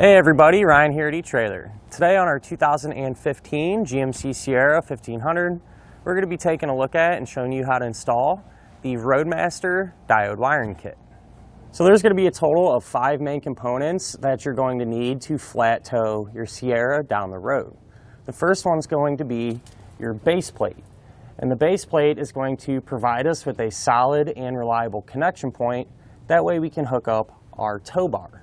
Hey everybody, Ryan here at etrailer. Today on our 2015 GMC Sierra 1500, we're going to be taking a look at and showing you how to install the Roadmaster Diode wiring kit. So there's going to be a total of 5 main components that you're going to need to flat tow your Sierra down the road. The first one's going to be your base plate. And the base plate is going to provide us with a solid and reliable connection point. That way we can hook up our tow bar.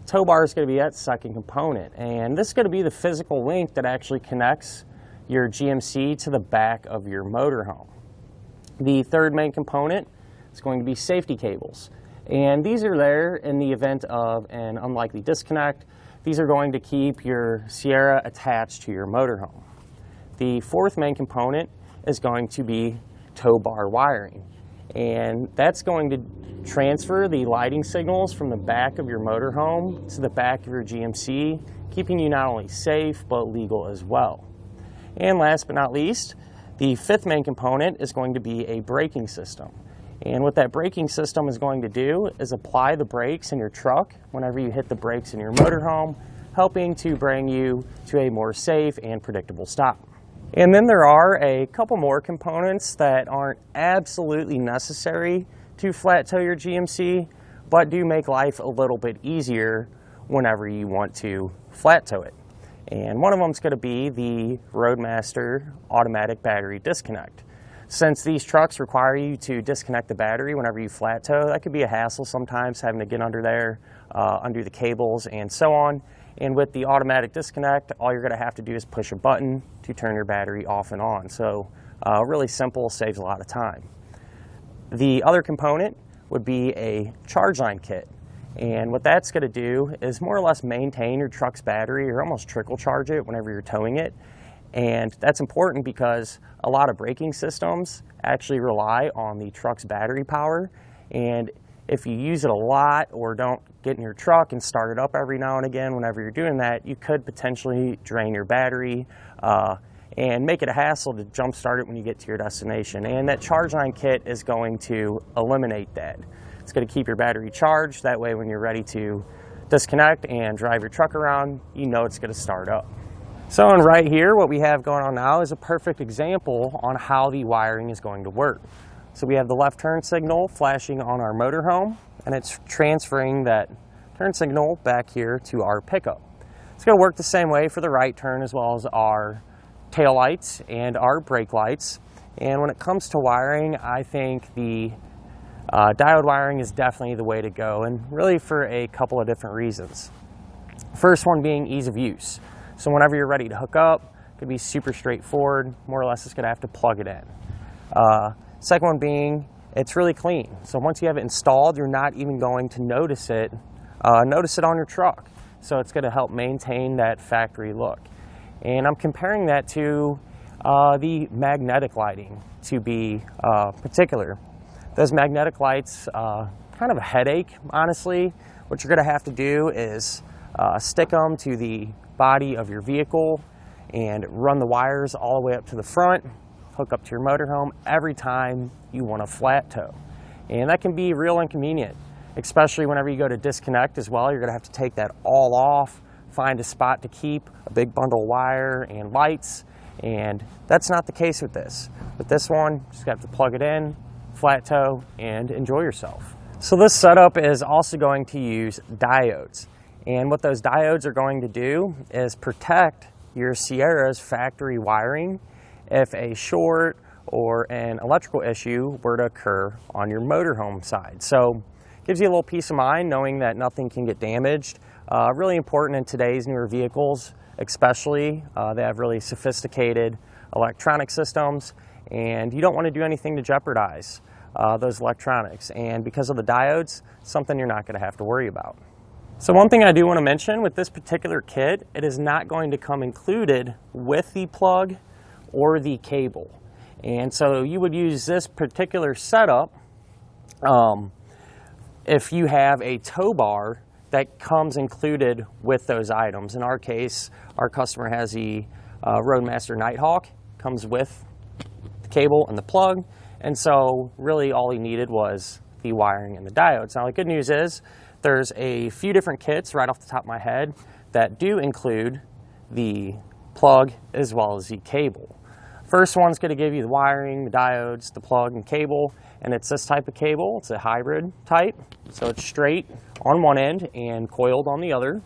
Tow bar is going to be that second component, and this is going to be the physical link that actually connects your GMC to the back of your motorhome. The third main component is going to be safety cables, and these are there in the event of an unlikely disconnect. These are going to keep your Sierra attached to your motorhome. The fourth main component is going to be tow bar wiring, and that's going to transfer the lighting signals from the back of your motorhome to the back of your GMC, keeping you not only safe but legal as well. And last but not least, the fifth main component is going to be a braking system. And what that braking system is going to do is apply the brakes in your truck whenever you hit the brakes in your motorhome, helping to bring you to a more safe and predictable stop. And then there are a couple more components that aren't absolutely necessary to flat tow your GMC, but do make life a little bit easier whenever you want to flat tow it. And one of them is going to be the Roadmaster automatic battery disconnect. Since these trucks require you to disconnect the battery whenever you flat tow, that could be a hassle sometimes, having to get under there, undo the cables and so on. And with the automatic disconnect, all you're going to have to do is push a button to turn your battery off and on. So really simple, saves a lot of time. The other component would be a charge line kit. And what that's going to do is more or less maintain your truck's battery, or almost trickle charge it whenever you're towing it. And that's important because a lot of braking systems actually rely on the truck's battery power. And if you use it a lot or don't get in your truck and start it up every now and again whenever you're doing that, you could potentially drain your battery and make it a hassle to jump start it when you get to your destination. And that charge line kit is going to eliminate that. It's going to keep your battery charged. That way when you're ready to disconnect and drive your truck around, you know it's going to start up. So and right here, what we have going on now is a perfect example on how the wiring is going to work. So we have the left turn signal flashing on our motorhome, and it's transferring that turn signal back here to our pickup. It's going to work the same way for the right turn as well as our tail lights and our brake lights. And when it comes to wiring, I think the diode wiring is definitely the way to go, and really for a couple of different reasons. First one being ease of use. So whenever you're ready to hook up, it could be super straightforward. More or less, it's going to have to plug it in. Second one being, it's really clean. So once you have it installed, you're not even going to notice it on your truck. So it's going to help maintain that factory look. And I'm comparing that to the magnetic lighting to be particular. Those magnetic lights, kind of a headache, honestly. What you're going to have to do is stick them to the body of your vehicle and run the wires all the way up to the front, hook up to your motorhome every time you want to flat tow. And that can be real inconvenient, especially whenever you go to disconnect as well. You're going to have to take that all off, find a spot to keep a big bundle of wire and lights, and that's not the case with this. With this one, just have to plug it in, flat tow, and enjoy yourself. So this setup is also going to use diodes. And what those diodes are going to do is protect your Sierra's factory wiring if a short or an electrical issue were to occur on your motorhome side. So it gives you a little peace of mind knowing that nothing can get damaged. Really important in today's newer vehicles, especially. They have really sophisticated electronic systems, and you don't want to do anything to jeopardize those electronics. And because of the diodes, something you're not going to have to worry about. So one thing I do want to mention with this particular kit, it is not going to come included with the plug or the cable. And so you would use this particular setup if you have a tow bar that comes included with those items. In our case, our customer has the Roadmaster Nighthawk, comes with the cable and the plug, and so really all he needed was the wiring and the diodes. Now the good news is There's a few different kits right off the top of my head that do include the plug as well as the cable. First one's going to give you the wiring, the diodes, the plug and cable, and it's this type of cable. It's a hybrid type, so it's straight on one end and coiled on the other.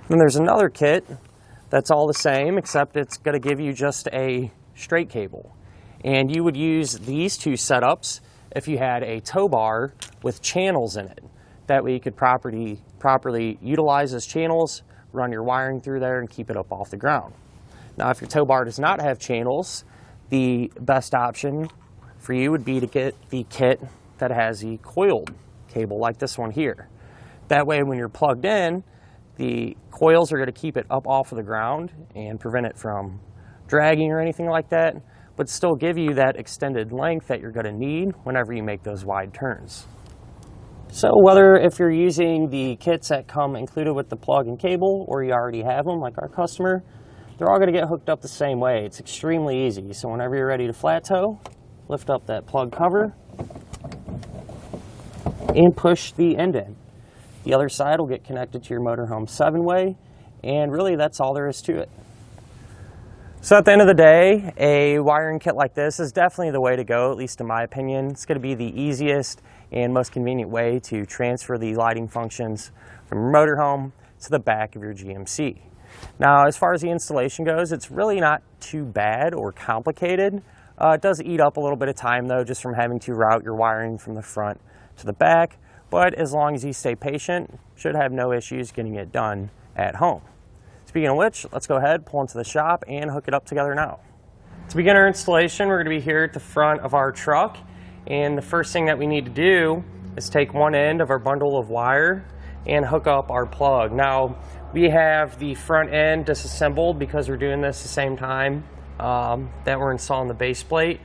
Then there's another kit that's all the same, except it's going to give you just a straight cable. And you would use these two setups if you had a tow bar with channels in it. That way you could properly utilize those channels, run your wiring through there, and keep it up off the ground. Now, if your tow bar does not have channels, the best option for you would be to get the kit that has the coiled cable like this one here. That way when you're plugged in, the coils are going to keep it up off of the ground and prevent it from dragging or anything like that, but still give you that extended length that you're going to need whenever you make those wide turns. So whether if you're using the kits that come included with the plug and cable, or you already have them like our customer, they're all going to get hooked up the same way. It's extremely easy. So whenever you're ready to flat tow, lift up that plug cover and push the end in. The other side will get connected to your motorhome 7-way, and really that's all there is to it. So at the end of the day, a wiring kit like this is definitely the way to go, at least in my opinion. It's going to be the easiest and most convenient way to transfer the lighting functions from your motorhome to the back of your GMC. Now, as far as the installation goes, it's really not too bad or complicated. It does eat up a little bit of time though, just from having to route your wiring from the front to the back, but as long as you stay patient, should have no issues getting it done at home. Speaking of which, let's go ahead, pull into the shop, and hook it up together now. To begin our installation, we're going to be here at the front of our truck, and the first thing that we need to do is take one end of our bundle of wire and hook up our plug. Now, we have the front end disassembled because we're doing this the same time that we're installing the base plate,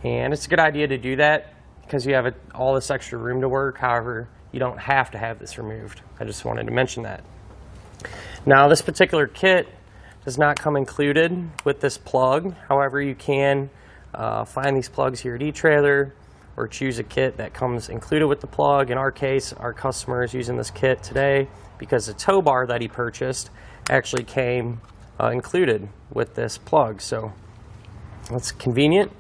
and it's a good idea to do that because you have all this extra room to work. However, you don't have to have this removed. I just wanted to mention that. Now, this particular kit does not come included with this plug. However, you can find these plugs here at etrailer or choose a kit that comes included with the plug. In our case, our customer is using this kit today because the tow bar that he purchased actually came included with this plug. So that's convenient.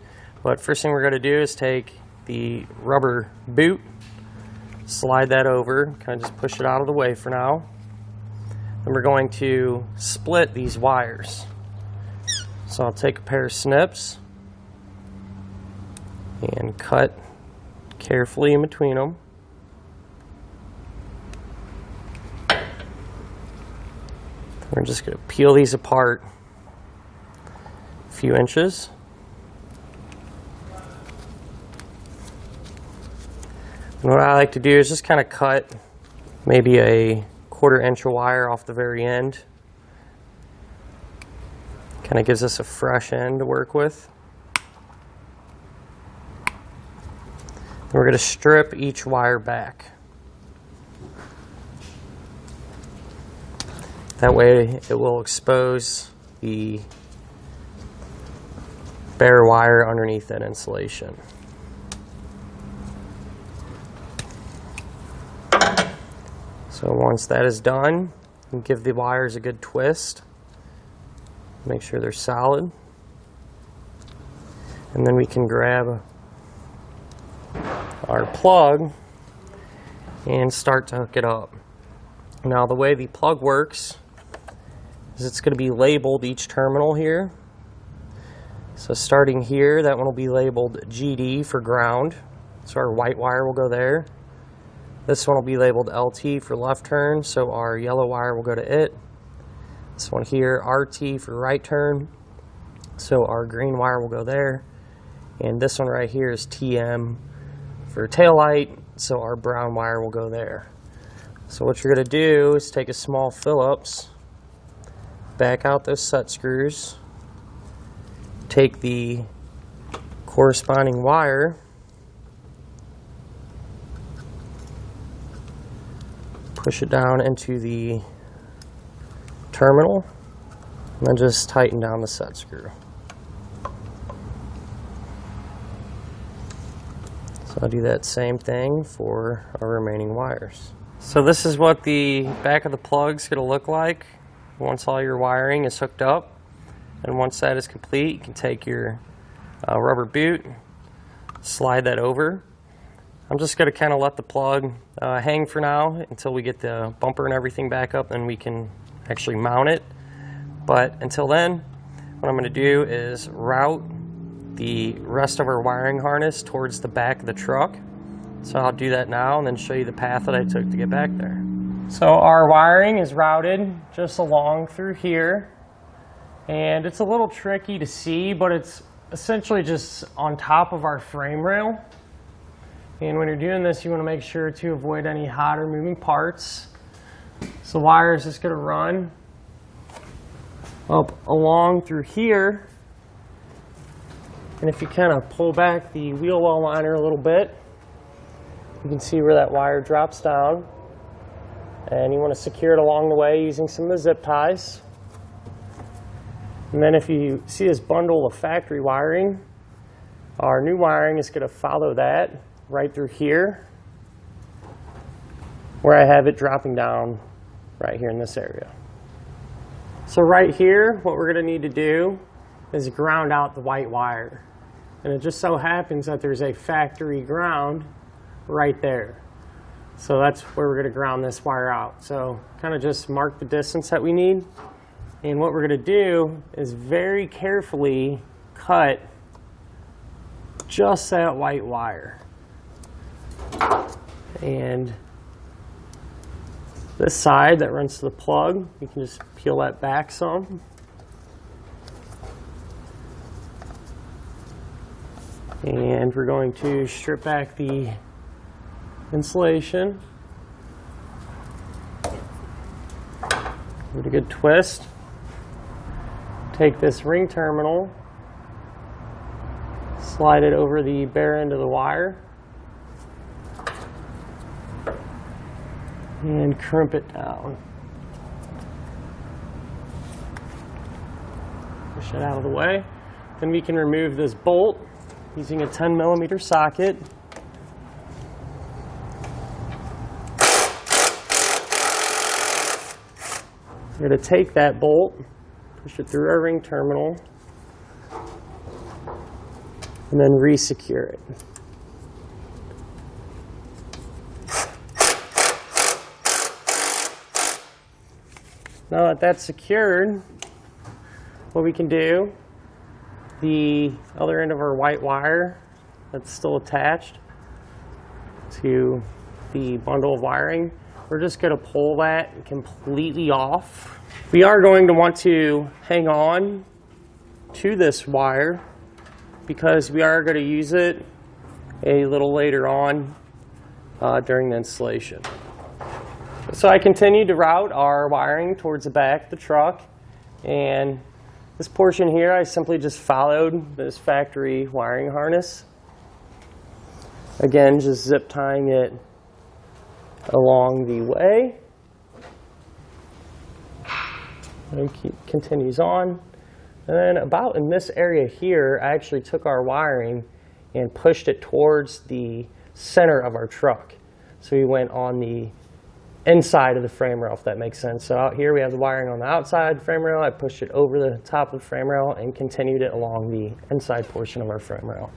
But first thing we're going to do is take the rubber boot, slide that over, kind of just push it out of the way for now. Then we're going to split these wires. So I'll take a pair of snips and cut carefully in between them. We're just going to peel these apart a few inches. And what I like to do is just kind of cut maybe a 1/4 inch of wire off the very end. Kind of gives us a fresh end to work with. Then we're going to strip each wire back. That way it will expose the bare wire underneath that insulation. So once that is done, you give the wires a good twist. Make sure they're solid. And then we can grab our plug and start to hook it up. Now, the way the plug works is it's going to be labeled each terminal here. So starting here, that one will be labeled GD for ground. So our white wire will go there. This one will be labeled LT for left turn, so our yellow wire will go to it. This one here, RT for right turn, so our green wire will go there. And this one right here is TM for taillight, so our brown wire will go there. So what you're going to do is take a small Phillips, back out those set screws, take the corresponding wire, push it down into the terminal, and then just tighten down the set screw. So I'll do that same thing for our remaining wires. So this is what the back of the plug's going to look like once all your wiring is hooked up. And once that is complete, you can take your rubber boot, slide that over. I'm just going to kind of let the plug hang for now until we get the bumper and everything back up, and we can actually mount it. But until then, what I'm going to do is route the rest of our wiring harness towards the back of the truck. So I'll do that now and then show you the path that I took to get back there. So our wiring is routed just along through here, and it's a little tricky to see, but it's essentially just on top of our frame rail. And when you're doing this, you want to make sure to avoid any hot or moving parts. So the wire is just going to run up along through here. And if you kind of pull back the wheel well liner a little bit, you can see where that wire drops down. And you want to secure it along the way using some of the zip ties. And then if you see this bundle of factory wiring, our new wiring is going to follow that right through here, where I have it dropping down right here in this area. So right here, what we're going to need to do is ground out the white wire. And it just so happens that there's a factory ground right there. So that's where we're going to ground this wire out. So kind of just mark the distance that we need. And what we're going to do is very carefully cut just that white wire. And this side that runs to the plug, you can just peel that back some. And we're going to strip back the insulation. Give it a good twist. Take this ring terminal, slide it over the bare end of the wire, and crimp it down. Push it out of the way. Then we can remove this bolt using a 10mm socket. We're going to take that bolt, push it through our ring terminal, and then re-secure it. Now that that's secured, what we can do, the other end of our white wire that's still attached to the bundle of wiring, we're just going to pull that completely off. We are going to want to hang on to this wire because we are going to use it a little later on during the installation. So I continue to route our wiring towards the back of the truck, and this portion here I simply just followed this factory wiring harness. Again, just zip tying it along the way. And continues on. And then about in this area here, I actually took our wiring and pushed it towards the center of our truck. So we went on the inside of the frame rail, if that makes sense. So out here we have the wiring on the outside frame rail. I pushed it over the top of the frame rail and continued it along the inside portion of our frame rail.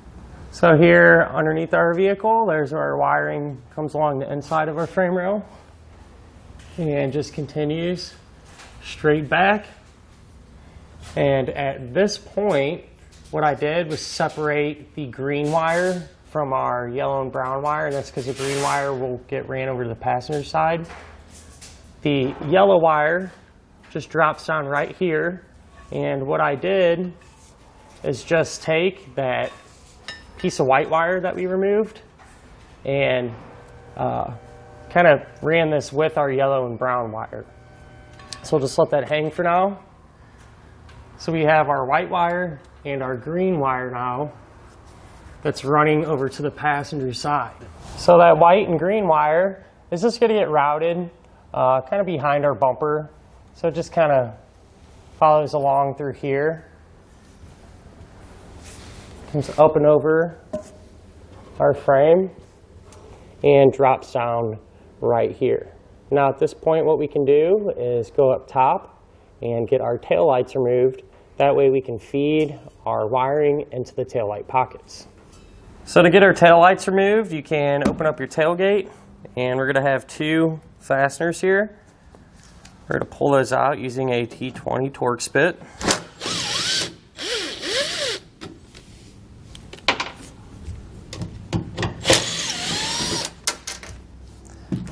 So here underneath our vehicle, there's where our wiring comes along the inside of our frame rail and just continues straight back. And at this point, what I did was separate the green wire from our yellow and brown wire, and that's because the green wire will get ran over to the passenger side. The yellow wire just drops down right here, and what I did is just take that piece of white wire that we removed and kind of ran this with our yellow and brown wire. So we'll just let that hang for now. So we have our white wire and our green wire now that's running over to the passenger side. So that white and green wire is just going to get routed kind of behind our bumper. So it just kind of follows along through here. Comes up and over our frame and drops down right here. Now at this point what we can do is go up top and get our tail lights removed. That way we can feed our wiring into the tail light pockets. So to get our tail lights removed, you can open up your tailgate, and we're going to have two fasteners here. We're going to pull those out using a T20 Torx bit.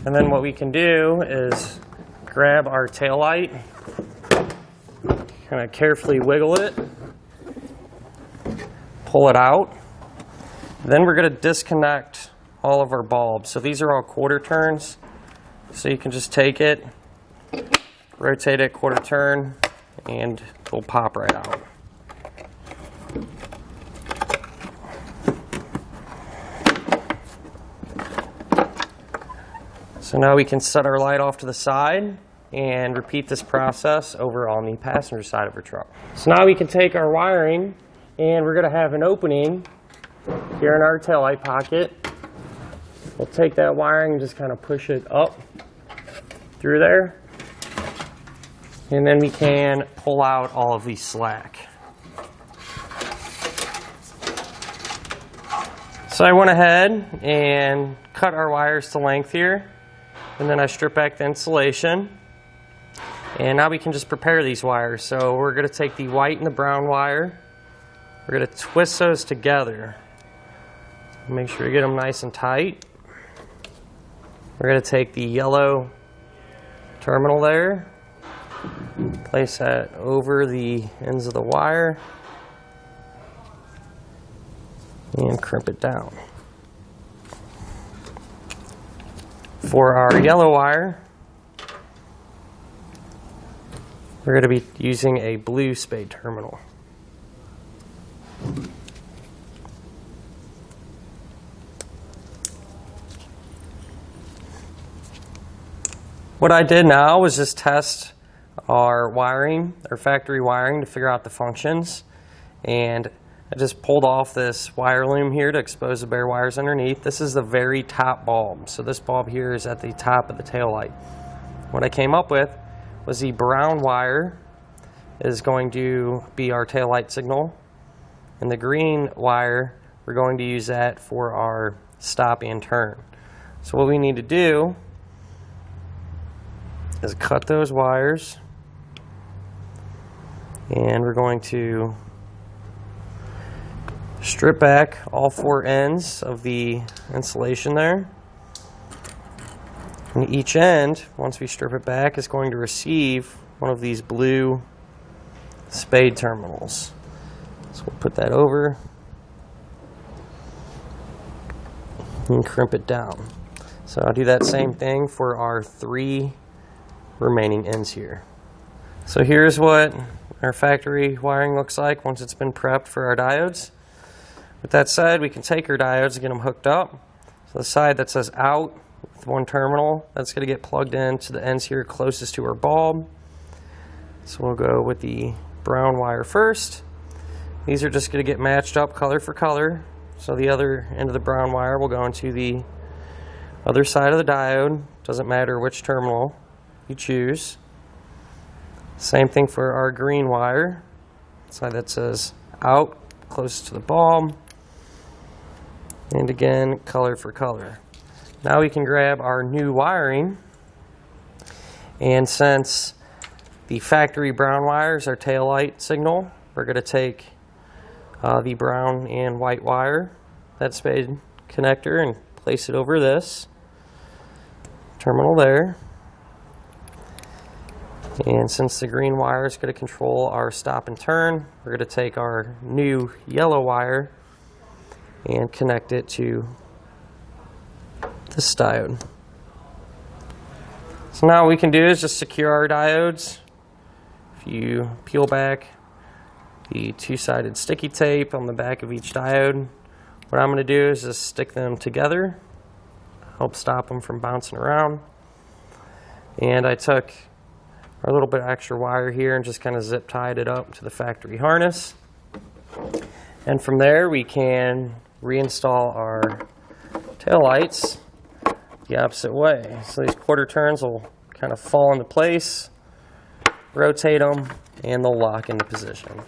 And then what we can do is grab our tail light, kind of carefully wiggle it, pull it out. Then we're going to disconnect all of our bulbs. So these are all quarter turns. So you can just take it, rotate it quarter turn, and it'll pop right out. So now we can set our light off to the side and repeat this process over on the passenger side of our truck. So now we can take our wiring, and we're going to have an opening here in our taillight pocket. We'll take that wiring and just kind of push it up through there. And then we can pull out all of the slack. So I went ahead and cut our wires to length here. And then I strip back the insulation. And now we can just prepare these wires. So we're going to take the white and the brown wire. We're going to twist those together. Make sure you get them nice and tight. We're going to take the yellow terminal there, place that over the ends of the wire, and crimp it down. For our yellow wire, we're going to be using a blue Spade terminal. What I did now was just test our wiring, our factory wiring, to figure out the functions. And I just pulled off this wire loom here to expose the bare wires underneath. This is the very top bulb. So this bulb here is at the top of the tail light. What I came up with was the brown wire is going to be our tail light signal. And the green wire, we're going to use that for our stop and turn. So what we need to do is cut those wires, and we're going to strip back all four ends of the insulation there. And each end, once we strip it back, is going to receive one of these blue Spade terminals. So we'll put that over and crimp it down. So I'll do that same thing for our three remaining ends here. So here's what our factory wiring looks like once it's been prepped for our diodes. With that said, we can take our diodes and get them hooked up. So the side that says out with one terminal, that's going to get plugged into the ends here closest to our bulb. So we'll go with the brown wire first. These are just going to get matched up color for color. So the other end of the brown wire will go into the other side of the diode. Doesn't matter which terminal you choose. Same thing for our green wire, side that says out, closest to the bulb, and again color for color. Now we can grab our new wiring, and since the factory brown wire is our tail light signal, we're going to take the brown and white wire, that Spade connector, and place it over this terminal there. And since the green wire is going to control our stop and turn, we're going to take our new yellow wire and connect it to this diode. So now what we can do is just secure our diodes. If you peel back the two-sided sticky tape on the back of each diode, what I'm going to do is just stick them together, help stop them from bouncing around. And I took our little bit of extra wire here and just kind of zip tied it up to the factory harness. And from there we can reinstall our tail lights the opposite way. So these quarter turns will kind of fall into place, rotate them, and they'll lock into position.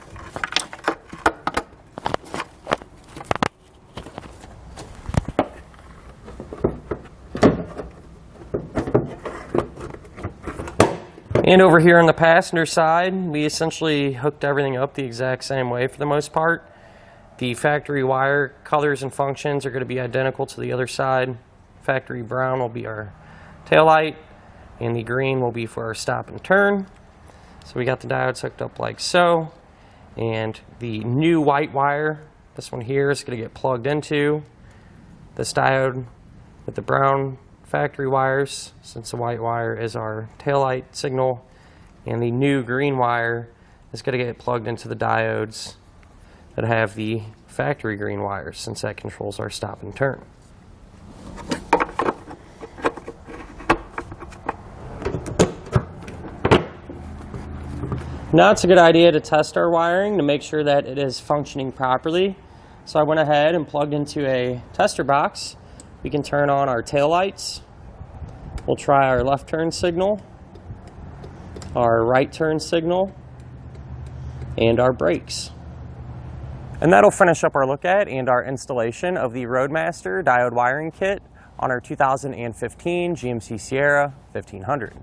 And over here on the passenger side, we essentially hooked everything up the exact same way for the most part. The factory wire colors and functions are going to be identical to the other side. Factory brown will be our taillight, and the green will be for our stop and turn. So we got the diodes hooked up like so, and the new white wire, this one here, is going to get plugged into this diode with the brown factory wires, since the white wire is our taillight signal, and the new green wire is going to get plugged into the diodes that have the factory green wires, since that controls our stop and turn. Now it's a good idea to test our wiring to make sure that it is functioning properly. So I went ahead and plugged into a tester box. We can turn on our taillights. We'll try our left turn signal, our right turn signal, and our brakes. And that'll finish up our look at and our installation of the Roadmaster Diode wiring kit on our 2015 GMC Sierra 1500.